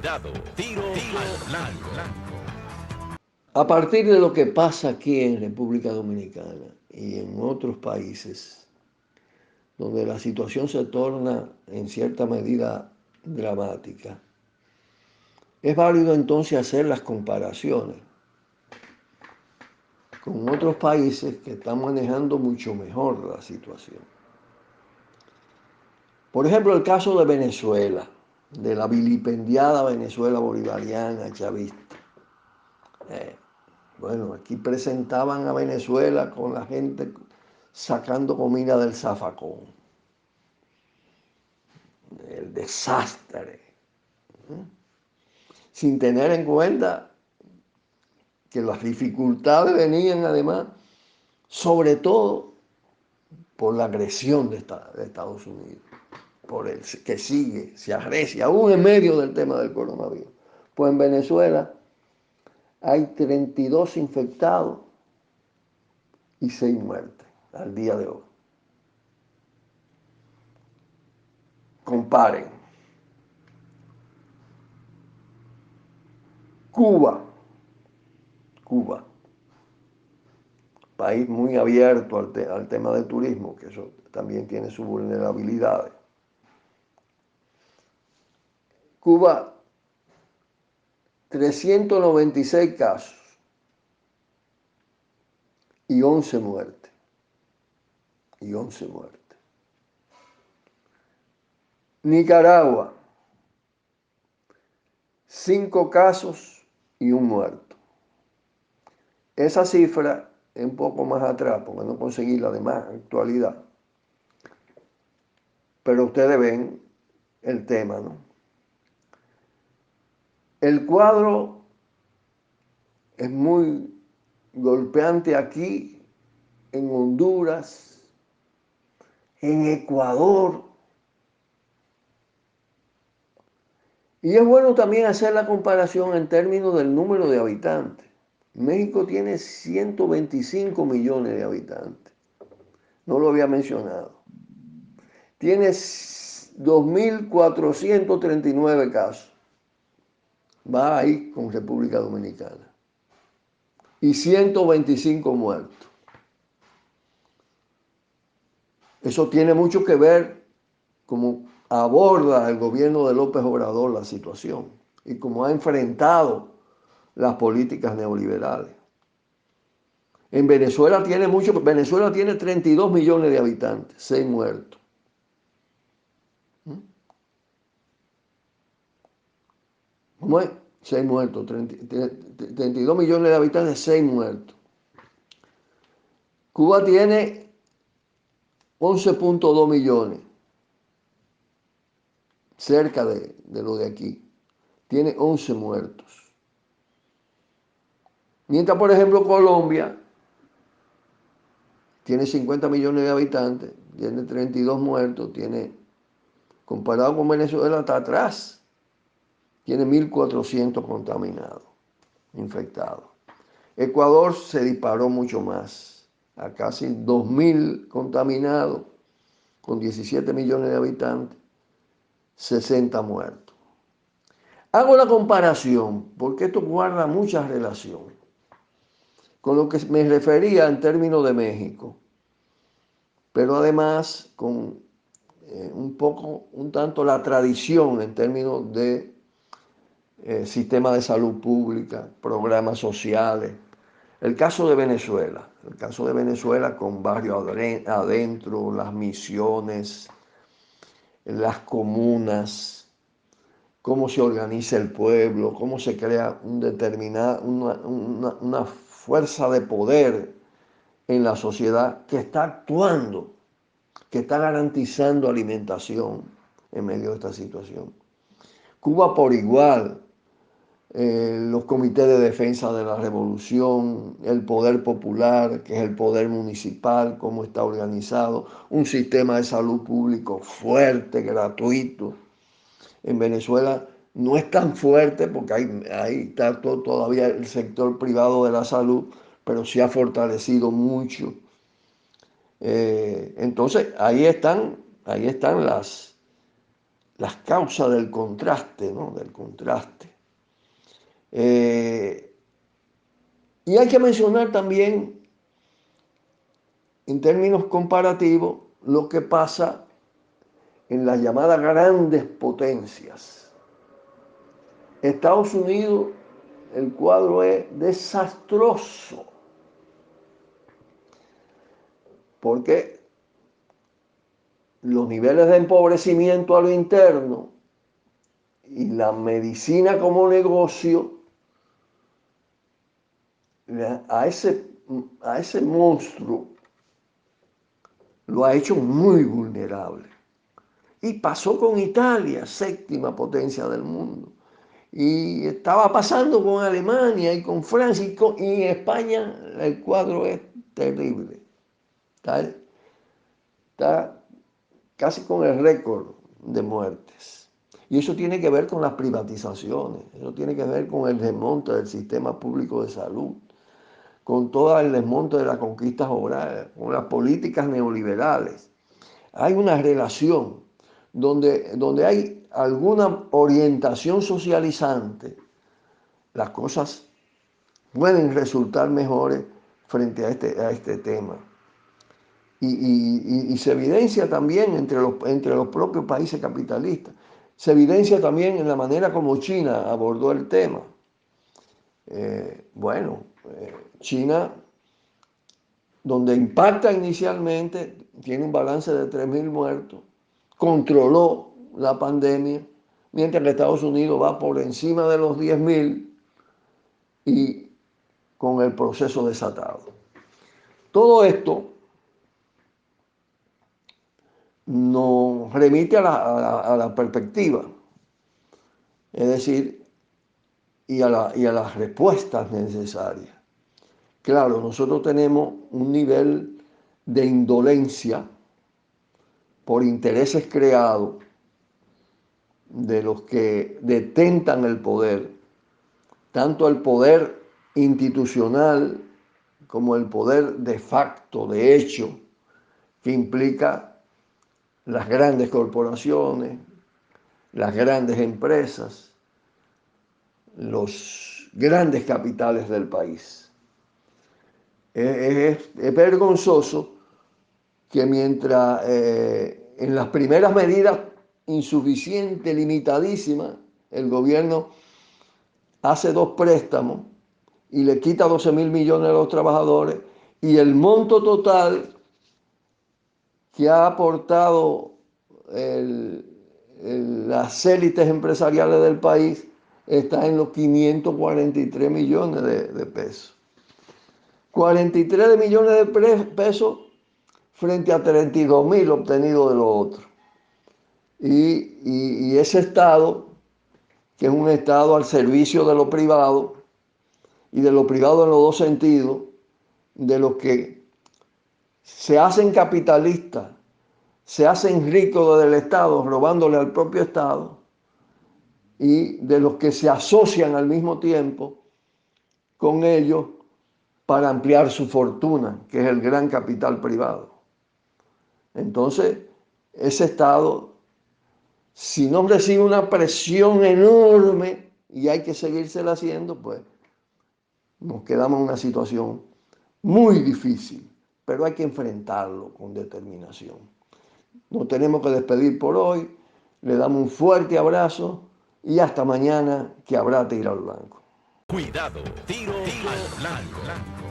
Cuidado, tiro al blanco. A partir de lo que pasa aquí en República Dominicana y en otros países, donde la situación se torna en cierta medida dramática, es válido entonces hacer las comparaciones con otros países que están manejando mucho mejor la situación. Por ejemplo, el caso de Venezuela, de la vilipendiada Venezuela bolivariana chavista. Bueno, aquí presentaban a Venezuela con la gente sacando comida del zafacón. El desastre. Sin tener en cuenta que las dificultades venían además, sobre todo por la agresión de Estados Unidos, por el que sigue, se arrecia, aún en medio del tema del coronavirus. Pues en Venezuela hay 32 infectados y 6 muertes al día de hoy. Comparen. Cuba, país muy abierto al tema del turismo, que eso también tiene sus vulnerabilidades. Cuba, 396 casos y 11 muertes. Y 11 muertes. Nicaragua, 5 casos y 1 muerto. Esa cifra es un poco más atrás, porque no conseguí la de más actualidad. Pero ustedes ven el tema, ¿no? El cuadro es muy golpeante aquí, en Honduras, en Ecuador. Y es bueno también hacer la comparación en términos del número de habitantes. México tiene 125 millones de habitantes. No lo había mencionado. Tiene 2.439 casos. Va ahí con República Dominicana. Y 125 muertos. Eso tiene mucho que ver cómo aborda el gobierno de López Obrador la situación y cómo ha enfrentado las políticas neoliberales. En Venezuela tiene mucho, Venezuela tiene 32 millones de habitantes, 6 muertos. ¿Cómo es? 6 muertos, 32 millones de habitantes, 6 muertos. Cuba tiene 11.2 millones, cerca de lo de aquí. Tiene 11 muertos. Mientras, por ejemplo, Colombia tiene 50 millones de habitantes, tiene 32 muertos, comparado con Venezuela, está atrás. Tiene 1.400 contaminados, infectados. Ecuador se disparó mucho más, a casi 2.000 contaminados, con 17 millones de habitantes, 60 muertos. Hago la comparación porque esto guarda mucha relación con lo que me refería en términos de México, pero además con un tanto la tradición en términos de sistema de salud pública, programas sociales. El caso de Venezuela con barrios adentro, las misiones, las comunas, cómo se organiza el pueblo, cómo se crea una fuerza de poder en la sociedad que está actuando, que está garantizando alimentación en medio de esta situación. Cuba por igual, los comités de defensa de la revolución, el poder popular, que es el poder municipal, cómo está organizado, un sistema de salud público fuerte, gratuito. En Venezuela no es tan fuerte porque ahí está todavía el sector privado de la salud, pero sí ha fortalecido mucho. Entonces ahí están las causas del contraste, ¿no? Del contraste. Y hay que mencionar también, en términos comparativos, lo que pasa en las llamadas grandes potencias. Estados Unidos, el cuadro es desastroso, porque los niveles de empobrecimiento a lo interno y la medicina como negocio a ese monstruo lo ha hecho muy vulnerable. Y pasó con Italia, séptima potencia del mundo. Y estaba pasando con Alemania y con Francia y en España el cuadro es terrible. Está casi con el récord de muertes. Y eso tiene que ver con las privatizaciones, eso tiene que ver con el desmonte del sistema público de salud, con todo el desmonte de las conquistas obrales, con las políticas neoliberales. Hay una relación donde hay alguna orientación socializante, las cosas pueden resultar mejores frente a este tema. Y se evidencia también entre los propios países capitalistas. Se evidencia también en la manera como China abordó el tema. China, donde impacta inicialmente, tiene un balance de 3.000 muertos, controló la pandemia, mientras que Estados Unidos va por encima de los 10.000 y con el proceso desatado. Todo esto nos remite a la perspectiva, es decir, y a las respuestas necesarias. Claro, nosotros tenemos un nivel de indolencia por intereses creados de los que detentan el poder, tanto el poder institucional como el poder de facto, de hecho, que implica las grandes corporaciones, las grandes empresas, los grandes capitales del país. Es vergonzoso que mientras en las primeras medidas insuficientes, limitadísimas, el gobierno hace 2 préstamos y le quita 12.000 millones a los trabajadores, y el monto total que ha aportado las élites empresariales del país está en los 543 millones de pesos. 43 millones de pesos frente a 32.000 obtenidos de los otros. Y ese Estado, que es un Estado al servicio de lo privado, y de lo privado en los dos sentidos, de los que se hacen capitalistas, se hacen ricos del Estado, robándole al propio Estado, y de los que se asocian al mismo tiempo con ellos para ampliar su fortuna, que es el gran capital privado. Entonces, ese Estado, si no recibe una presión enorme y hay que seguírsela haciendo, pues nos quedamos en una situación muy difícil, pero hay que enfrentarlo con determinación. Nos tenemos que despedir por hoy, le damos un fuerte abrazo y hasta mañana, que habrá tiro al blanco. Cuidado, tiro al blanco.